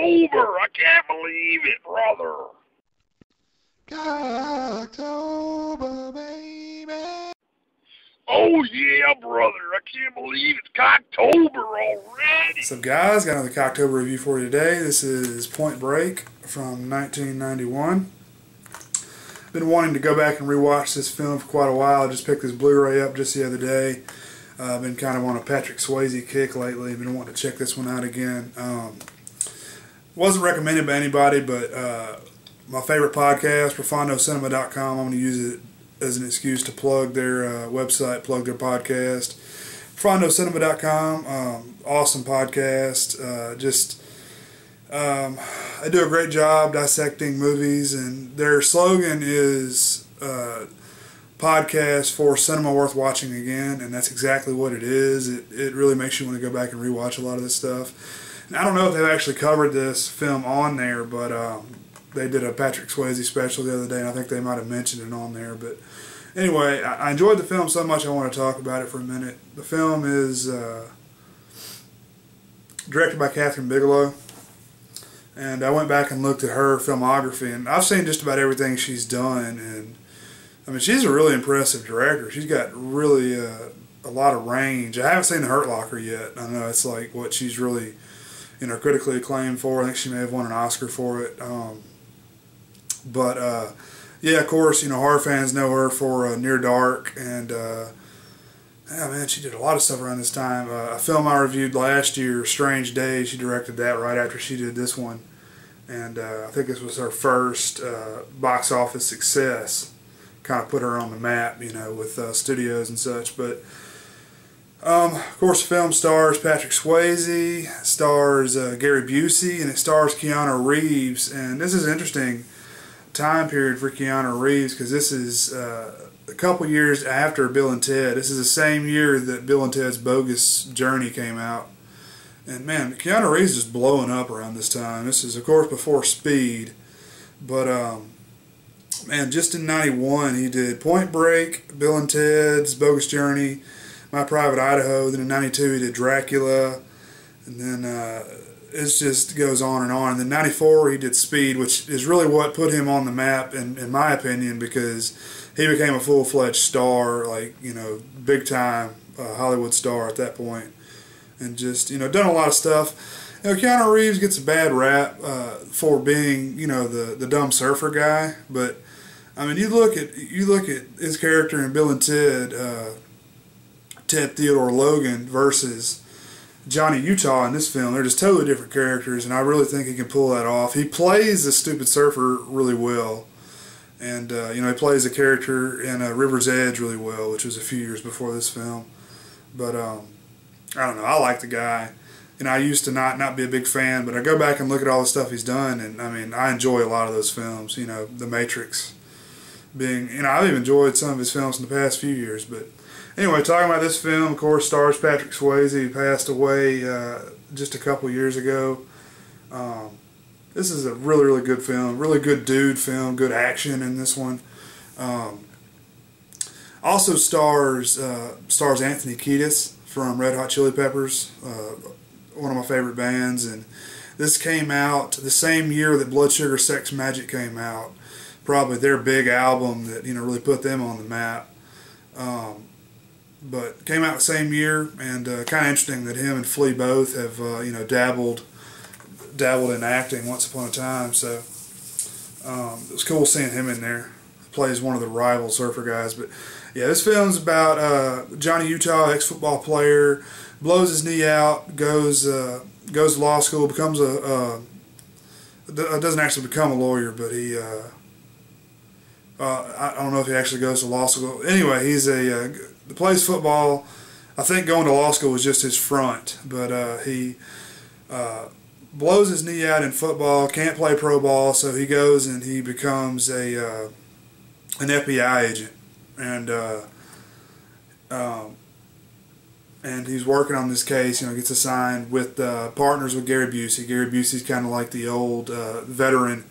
I can't believe it, brother. Cocktober, baby. Oh yeah, brother. I can't believe it's Cocktober already. What's up, guys? Got another Cocktober review for you today. This is Point Break from 1991. Been wanting to go back and rewatch this film for quite a while. I just picked this Blu-ray up just the other day. Been kind of on a Patrick Swayze kick lately. Been wanting to check this one out again. Wasn't recommended by anybody, but my favorite podcast, ProfondoCinema.com. I'm going to use it as an excuse to plug their website, plug their podcast. ProfondoCinema.com, awesome podcast. They do a great job dissecting movies, and their slogan is podcast for cinema worth watching again, and that's exactly what it is. It really makes you want to go back and rewatch a lot of this stuff. And I don't know if they've actually covered this film on there, but they did a Patrick Swayze special the other day, and I think they might have mentioned it on there. But anyway, I enjoyed the film so much I want to talk about it for a minute. The film is directed by Kathryn Bigelow, and I went back and looked at her filmography, and I've seen just about everything she's done, and I mean, she's a really impressive director. She's got really a lot of range. I haven't seen The Hurt Locker yet. I know it's like what she's really, critically acclaimed for. I think she may have won an Oscar for it. Yeah, of course, horror fans know her for Near Dark, and yeah, man, she did a lot of stuff around this time. A film I reviewed last year, Strange Days, she directed that right after she did this one, and I think this was her first box office success. Kind of put her on the map, with studios and such. But of course, the film stars Patrick Swayze, stars Gary Busey, and it stars Keanu Reeves. And this is an interesting time period for Keanu Reeves, because this is a couple years after Bill and Ted. This is the same year that Bill and Ted's Bogus Journey came out. And man, Keanu Reeves is blowing up around this time. This is, of course, before Speed. But man, just in '91, he did Point Break, Bill and Ted's Bogus Journey, My Private Idaho. Then in '92, he did Dracula, and then it just goes on and on. And then '94, he did Speed, which is really what put him on the map, in my opinion, because he became a full-fledged star, like, big-time Hollywood star at that point, and just, done a lot of stuff. Keanu Reeves gets a bad rap for being, the dumb surfer guy, but I mean, you look at his character in Bill and Ted, Ted Theodore Logan versus Johnny Utah in this film. They're just totally different characters, and I really think he can pull that off. He plays the stupid surfer really well, and he plays the character in River's Edge really well, which was a few years before this film. But I don't know. I like the guy. I used to not be a big fan, but I go back and look at all the stuff he's done, and I mean, I enjoy a lot of those films. The Matrix being, I've even enjoyed some of his films in the past few years. But anyway, talking about this film, of course, stars Patrick Swayze, who passed away just a couple years ago. This is a really, really good film, really good dude film, good action in this one. Also stars Anthony Kiedis from Red Hot Chili Peppers, one of my favorite bands, and this came out the same year that Blood Sugar Sex Magik came out. Probably their big album that really put them on the map. But came out the same year, and kind of interesting that him and Flea both have dabbled in acting once upon a time. So it was cool seeing him in there. Plays one of the rival surfer guys. But yeah, this film's about Johnny Utah, ex-football player, blows his knee out, goes to law school, becomes doesn't actually become a lawyer, but he I don't know if he actually goes to law school. Anyway, he's plays football. I think going to law school was just his front, but he blows his knee out in football, can't play pro ball, so he goes and he becomes an FBI agent, and he's working on this case. Gets assigned with partners with Gary Busey. Gary Busey's kind of like the old veteran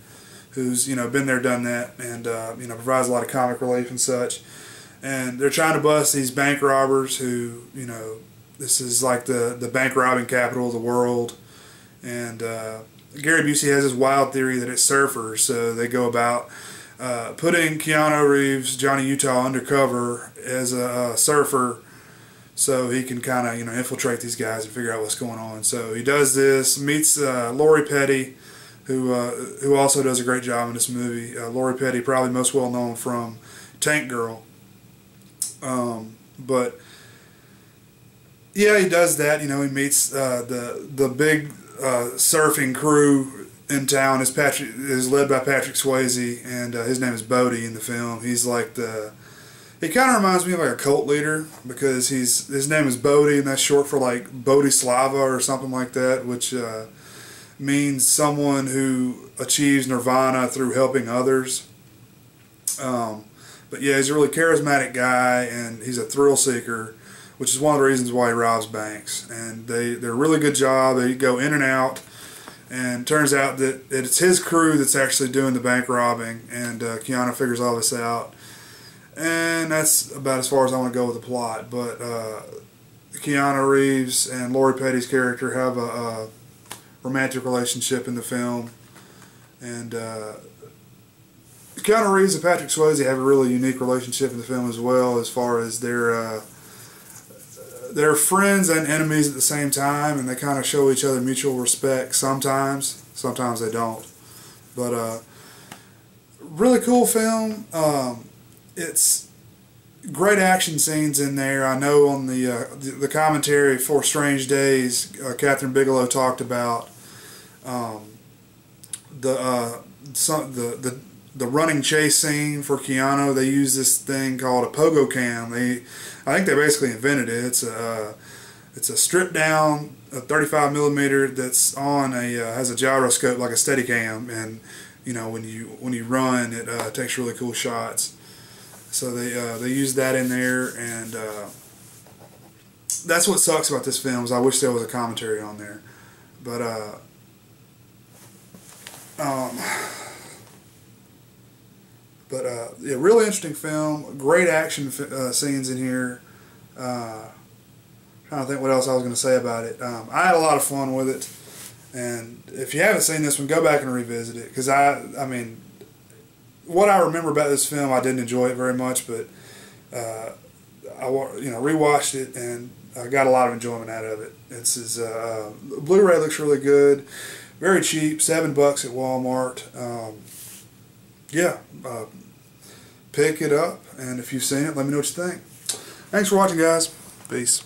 who's been there, done that, and provides a lot of comic relief and such. And they're trying to bust these bank robbers who, this is like the bank robbing capital of the world, and Gary Busey has this wild theory that it's surfers, so they go about putting Keanu Reeves, Johnny Utah, undercover as a surfer, so he can kind of infiltrate these guys and figure out what's going on. So he does this, meets Lori Petty, who also does a great job in this movie. Lori Petty, probably most well known from Tank Girl, but yeah, he does that. He meets the big surfing crew in town. Is led by Patrick Swayze, and his name is Bodie in the film. He's like he kind of reminds me of like a cult leader, because his name is Bodie, and that's short for like Bodhislava or something like that, which means someone who achieves nirvana through helping others. But yeah, he's a really charismatic guy, and he's a thrill seeker, which is one of the reasons why he robs banks. And they're a really good job. They go in and out, and it turns out that it's his crew that's actually doing the bank robbing, and Keanu figures all this out. And that's about as far as I want to go with the plot. But Keanu Reeves and Lori Petty's character have a romantic relationship in the film, and Keanu Reeves and Patrick Swayze have a really unique relationship in the film as well, as far as they're friends and enemies at the same time, and they kind of show each other mutual respect sometimes they don't. But really cool film. It's great action scenes in there. I know on the commentary for Strange Days, Catherine Bigelow talked about the running chase scene for Keanu. They use this thing called a pogo cam. I think they basically invented it. It's a stripped down 35mm that's on has a gyroscope like a Steadicam, and when you run, it takes really cool shots. So they use that in there, and that's what sucks about this film, is I wish there was a commentary on there. But yeah, really interesting film. Great action scenes in here. Trying to think what else I was going to say about it. I had a lot of fun with it, and if you haven't seen this one, go back and revisit it, because I mean, what I remember about this film, I didn't enjoy it very much, but I rewatched it, and I got a lot of enjoyment out of it. Blu-ray looks really good, very cheap, $7 at Walmart. Yeah, pick it up, and if you've seen it, let me know what you think. Thanks for watching, guys. Peace.